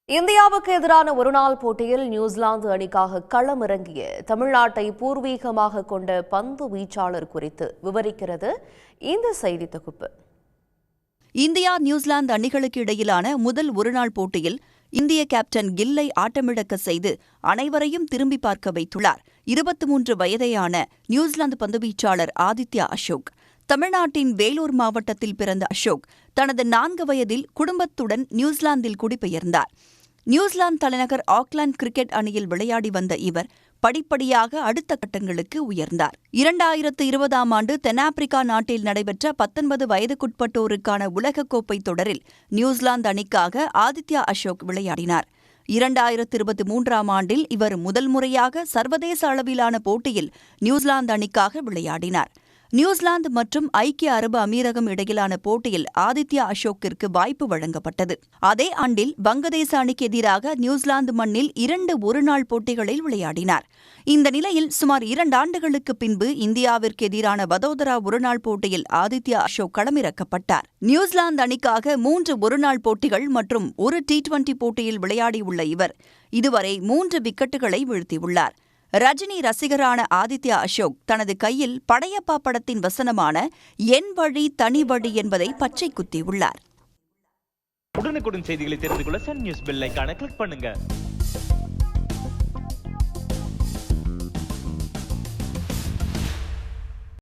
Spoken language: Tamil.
இந்தியாவுக்கு எதிரான ஒருநாள் போட்டியில் நியூசிலாந்து அணிக்காக களமிறங்கிய தமிழ்நாட்டை பூர்வீகமாக கொண்ட பந்து வீச்சாளர் குறித்து விவரிக்கிறது இந்த செய்தி தொகுப்பு. இந்தியா நியூசிலாந்து அணிகளுக்கு இடையிலான முதல் ஒருநாள் போட்டியில் இந்திய கேப்டன் கில்லை ஆட்டமிழக்க செய்து அனைவரையும் திரும்பி பார்க்க வைத்துள்ளார் 23 வயதேயான நியூசிலாந்து பந்துவீச்சாளர் ஆதித்யா அசோக். தமிழ்நாட்டின் வேலூர் மாவட்டத்தில் பிறந்த அசோக் தனது 4 வயதில் குடும்பத்துடன் நியூசிலாந்தில் குடிபெயர்ந்தார். நியூசிலாந்து தலைநகர் ஆக்லாந்து கிரிக்கெட் அணியில் விளையாடி வந்த இவர் படிப்படியாக அடுத்த கட்டங்களுக்கு உயர்ந்தார். 2020ஆம் ஆண்டு தென்னாப்பிரிக்கா நாட்டில் நடைபெற்ற 19 வயதுக்குட்பட்டோருக்கான உலகக்கோப்பை தொடரில் நியூசிலாந்து அணிக்காக ஆதித்யா அசோக் விளையாடினார். 2023ஆம் ஆண்டில் இவர் முதல் முறையாக சர்வதேச அளவிலான போட்டியில் நியூசிலாந்து அணிக்காக விளையாடினார். நியூசிலாந்து மற்றும் ஐக்கிய அரபு அமீரகம் இடையிலான போட்டியில் ஆதித்யா அசோக்கிற்கு வாய்ப்பு வழங்கப்பட்டது. அதே ஆண்டில் வங்கதேச அணிக்கு எதிராக நியூசிலாந்து மண்ணில் 2 ஒருநாள் போட்டிகளில் விளையாடினார். இந்த நிலையில் சுமார் 2 ஆண்டுகளுக்கு பின்பு இந்தியாவிற்கு எதிரான வதோதரா ஒருநாள் போட்டியில் ஆதித்யா அசோக் களமிறக்கப்பட்டார். நியூசிலாந்து அணிக்காக 3 ஒருநாள் போட்டிகள் மற்றும் 1 T20 போட்டியில் விளையாடியுள்ள இவர் இதுவரை 3 விக்கெட்டுகளை வீழ்த்தியுள்ளார். ரஜினி ரசிகரான ஆதித்யா அசோக் தனது கையில் படையப்பா படத்தின் வசனமான என் வழி தனி வழி என்பதை பச்சை குத்தியுள்ளார். உடனுக்குடன் செய்திகளை தெரிந்து கொள்ள சன் நியூஸ் பெல் ஐகானை கிளிக் பண்ணுங்க.